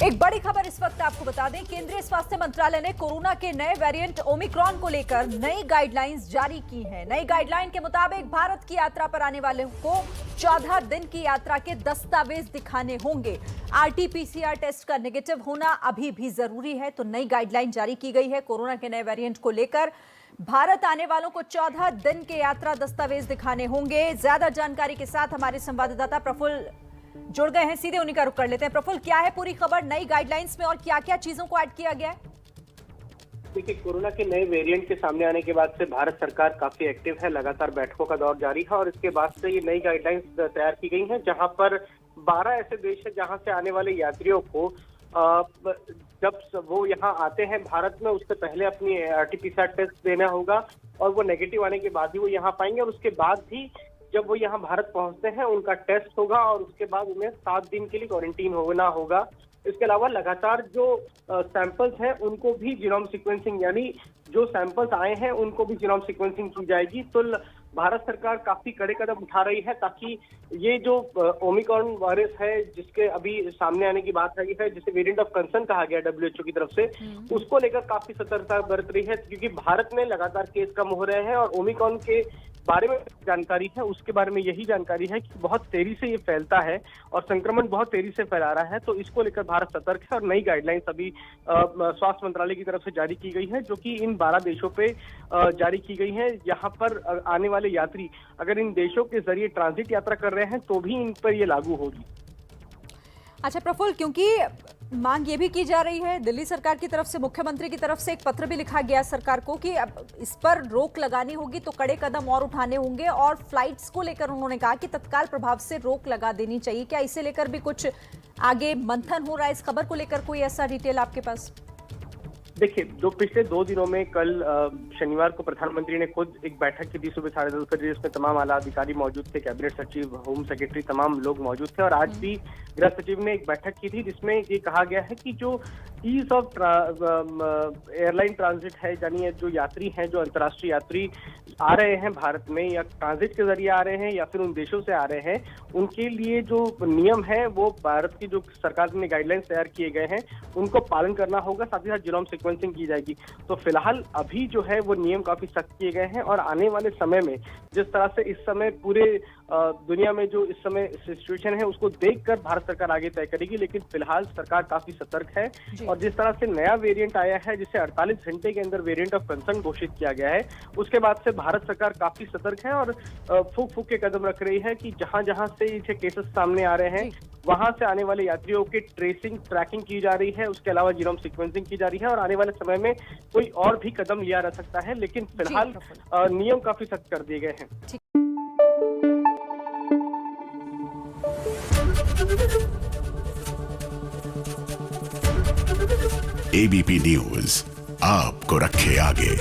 एक बड़ी खबर इस वक्त आपको बता दें, केंद्रीय स्वास्थ्य मंत्रालय ने कोरोना के नए वेरिएंट ओमिक्रॉन को लेकर नई गाइडलाइंस जारी की हैं। नई गाइडलाइन के मुताबिक भारत की यात्रा पर आने वालों को 14 दिन की यात्रा के दस्तावेज दिखाने होंगे। आरटी-पीसीआर टेस्ट का नेगेटिव होना अभी भी जरूरी है। तो नई गाइडलाइन जारी की गई है कोरोना के नए वेरिएंट को लेकर। भारत आने वालों को 14 दिन के यात्रा दस्तावेज दिखाने होंगे। ज्यादा जानकारी के साथ हमारे संवाददाता प्रफुल्ल जुड़ गए हैं, सीधे उन्हीं का रुख कर लेते हैं। प्रफुल्ल, क्या है पूरी खबर नई गाइडलाइंस में और क्या-क्या चीजों को ऐड किया गया है? देखिए, कोरोना के नए वेरिएंट के सामने आने के बाद से भारत सरकार काफी एक्टिव है, लगातार बैठकों का दौर जारी है और इसके बाद से ये नई गाइडलाइंस तैयार की गई हैं, जहां पर 12 ऐसे देश हैं जहां से आने वाले यात्रियों को जब वो यहाँ आते हैं भारत में, उससे पहले अपनी आरटी-पीसीआर टेस्ट देना होगा और वो नेगेटिव आने के बाद ही वो यहाँ पाएंगे और उसके बाद भी जब वो यहाँ भारत पहुंचते हैं उनका टेस्ट होगा और उसके बाद उन्हें 7 दिन के लिए क्वारंटीन होना होगा। इसके अलावा लगातार जो सैंपल्स हैं उनको भी जीनोम सीक्वेंसिंग, यानी जो सैंपल्स आए हैं उनको भी जीनोम सीक्वेंसिंग की जाएगी। तो भारत सरकार काफी कड़े कदम उठा रही है ताकि ये जो ओमिक्रॉन वायरस है जिसके अभी सामने आने की बात रही है, जिसे वेरिएंट ऑफ कंसर्न कहा गया WHO की तरफ से, उसको लेकर काफी सतर्कता बरत रही है, क्योंकि भारत में लगातार केस कम हो रहे हैं और ओमिक्रॉन के बारे में जानकारी है उसके बारे में यही जानकारी है कि बहुत तेजी से ये फैलता है और संक्रमण बहुत तेजी से फैला रहा है। तो इसको लेकर भारत सतर्क है और नई गाइडलाइंस अभी स्वास्थ्य मंत्रालय की तरफ से जारी की गई है, जो कि इन 12 देशों पे जारी की गई है। यहाँ पर आने वाले यात्री अगर इन देशों के जरिए ट्रांजिट यात्रा कर रहे हैं तो भी इन पर ये लागू होगी। अच्छा प्रफुल्ल, क्योंकि मांग ये भी की जा रही है, दिल्ली सरकार की तरफ से, मुख्यमंत्री की तरफ से एक पत्र भी लिखा गया सरकार को कि अब इस पर रोक लगानी होगी तो कड़े कदम और उठाने होंगे और फ्लाइट्स को लेकर उन्होंने कहा कि तत्काल प्रभाव से रोक लगा देनी चाहिए। क्या इसे लेकर भी कुछ आगे मंथन हो रहा है? इस खबर को लेकर कोई ऐसा डिटेल आपके पास? देखिए, पिछले 2 दिनों में कल शनिवार को प्रधानमंत्री ने खुद एक बैठक की थी सुबह 10:30 बजे, जिसमें तमाम आला अधिकारी मौजूद थे, कैबिनेट सचिव, होम सेक्रेटरी, तमाम लोग मौजूद थे। और आज भी गृह सचिव ने एक बैठक की थी जिसमें ये कहा गया है कि जो ईज ऑफ एयरलाइन ट्रांजिट है, यानी जो यात्री हैं, जो अंतर्राष्ट्रीय यात्री आ रहे हैं भारत में या ट्रांजिट के जरिए आ रहे हैं या फिर उन देशों से आ रहे हैं, उनके लिए जो नियम है वो भारत की जो सरकार ने गाइडलाइंस तैयार किए गए हैं उनको पालन करना होगा, साथ ही साथ जीनोम सीक्वेंसिंग की जाएगी। तो फिलहाल अभी जो है वो नियम काफी सख्त किए गए हैं और आने वाले समय में जिस तरह से इस समय पूरे दुनिया में जो इस समय सिचुएशन है उसको देखकर भारत सरकार आगे तय करेगी, लेकिन फिलहाल सरकार काफी सतर्क है। और जिस तरह से नया वेरिएंट आया है जिसे 48 घंटे के अंदर वेरिएंट ऑफ कंसर्न घोषित किया गया है, उसके बाद से भारत सरकार काफी सतर्क है और फूंक के कदम रख रही है कि जहां जहां से इसे केसेस सामने आ रहे हैं वहां से आने वाले यात्रियों की ट्रैकिंग की जा रही है। उसके अलावा जीनोम सीक्वेंसिंग की जा रही है और आने वाले समय में कोई और भी कदम लिया जा सकता है, लेकिन फिलहाल नियम काफी सख्त कर दिए गए हैं। एबीपी न्यूज आपको रखे आगे।